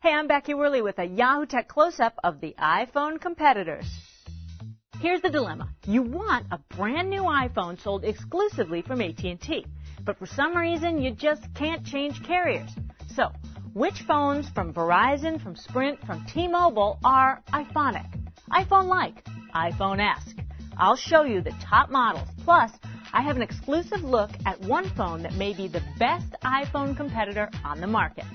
Hey, I'm Becky Worley with a Yahoo Tech close-up of the iPhone competitors. Here's the dilemma. You want a brand new iPhone sold exclusively from AT&T, but for some reason you just can't change carriers. So, which phones from Verizon, from Sprint, from T-Mobile are iPhonic, iPhone-like, iPhone-esque? I'll show you the top models. Plus, I have an exclusive look at one phone that may be the best iPhone competitor on the market.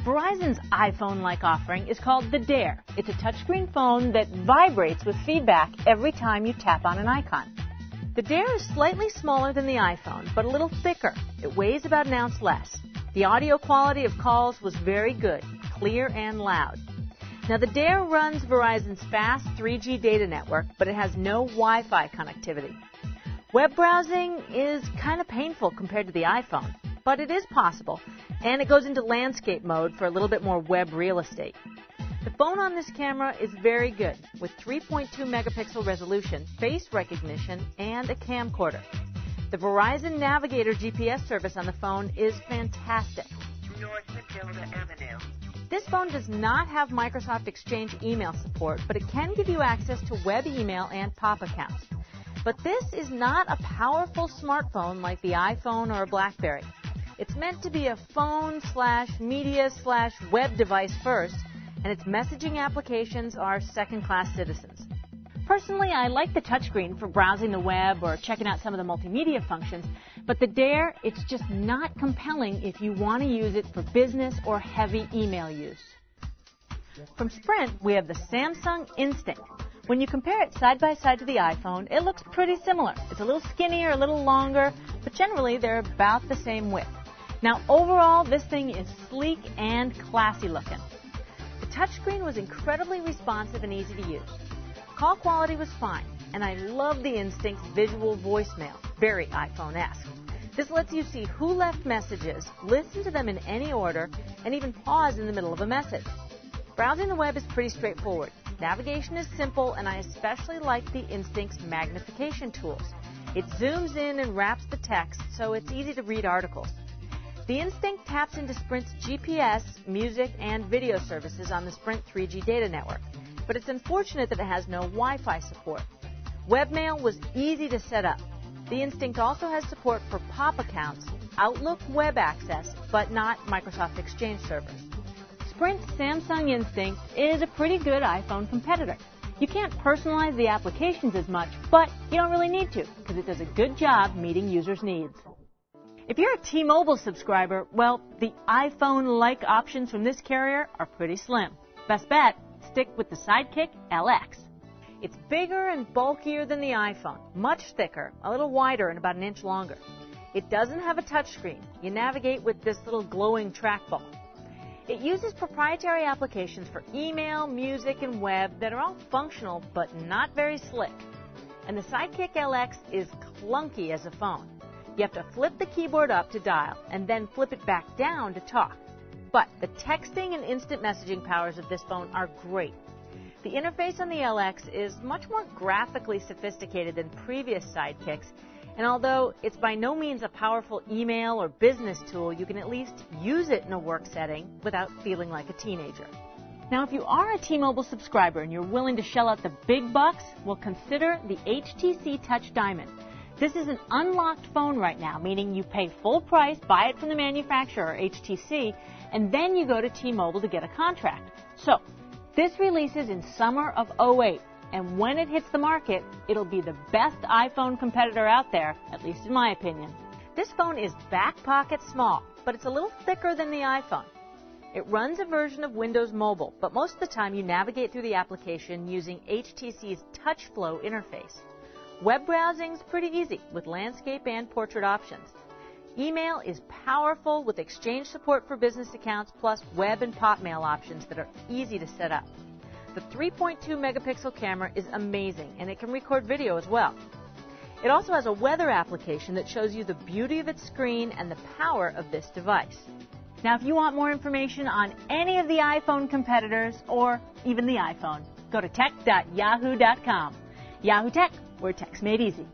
Verizon's iPhone-like offering is called the Dare. It's a touchscreen phone that vibrates with feedback every time you tap on an icon. The Dare is slightly smaller than the iPhone, but a little thicker. It weighs about an ounce less. The audio quality of calls was very good, clear and loud. Now, the Dare runs Verizon's fast 3G data network, but it has no Wi-Fi connectivity. Web browsing is kind of painful compared to the iPhone, but it is possible, and it goes into landscape mode for a little bit more web real estate. The phone on this camera is very good, with 3.2 megapixel resolution, face recognition, and a camcorder. The Verizon Navigator GPS service on the phone is fantastic. North Matilda Avenue. This phone does not have Microsoft Exchange email support, but it can give you access to web email and POP accounts. But this is not a powerful smartphone like the iPhone or a BlackBerry. It's meant to be a phone/media/web device first, and its messaging applications are second-class citizens. Personally, I like the touchscreen for browsing the web or checking out some of the multimedia functions, but the Dare, it's just not compelling if you want to use it for business or heavy email use. From Sprint, we have the Samsung Instinct. When you compare it side by side to the iPhone, it looks pretty similar. It's a little skinnier, a little longer, but generally they're about the same width. Now, overall, this thing is sleek and classy looking. The touchscreen was incredibly responsive and easy to use. Call quality was fine, and I love the Instinct's visual voicemail, very iPhone-esque. This lets you see who left messages, listen to them in any order, and even pause in the middle of a message. Browsing the web is pretty straightforward. Navigation is simple, and I especially like the Instinct's magnification tools. It zooms in and wraps the text, so it's easy to read articles. The Instinct taps into Sprint's GPS, music, and video services on the Sprint 3G data network, but it's unfortunate that it has no Wi-Fi support. Webmail was easy to set up. The Instinct also has support for POP accounts, Outlook web access, but not Microsoft Exchange servers. Sprint's Samsung Instinct is a pretty good iPhone competitor. You can't personalize the applications as much, but you don't really need to, because it does a good job meeting users' needs. If you're a T-Mobile subscriber, well, the iPhone-like options from this carrier are pretty slim. Best bet, stick with the Sidekick LX. It's bigger and bulkier than the iPhone, much thicker, a little wider, and about an inch longer. It doesn't have a touchscreen. You navigate with this little glowing trackball. It uses proprietary applications for email, music, and web that are all functional but not very slick. And the Sidekick LX is clunky as a phone. You have to flip the keyboard up to dial and then flip it back down to talk. But the texting and instant messaging powers of this phone are great. The interface on the LX is much more graphically sophisticated than previous Sidekicks, and although it's by no means a powerful email or business tool, you can at least use it in a work setting without feeling like a teenager. Now, if you are a T-Mobile subscriber and you're willing to shell out the big bucks, well, consider the HTC Touch Diamond. This is an unlocked phone right now, meaning you pay full price, buy it from the manufacturer, HTC, and then you go to T-Mobile to get a contract. So, this releases in summer of '08, and when it hits the market, it'll be the best iPhone competitor out there, at least in my opinion. This phone is back pocket small, but it's a little thicker than the iPhone. It runs a version of Windows Mobile, but most of the time you navigate through the application using HTC's TouchFlow interface. Web browsing's pretty easy with landscape and portrait options. Email is powerful with Exchange support for business accounts plus web and POP mail options that are easy to set up. The 3.2 megapixel camera is amazing, and it can record video as well. It also has a weather application that shows you the beauty of its screen and the power of this device. Now, if you want more information on any of the iPhone competitors or even the iPhone, go to tech.yahoo.com. Yahoo Tech, where tech's made easy.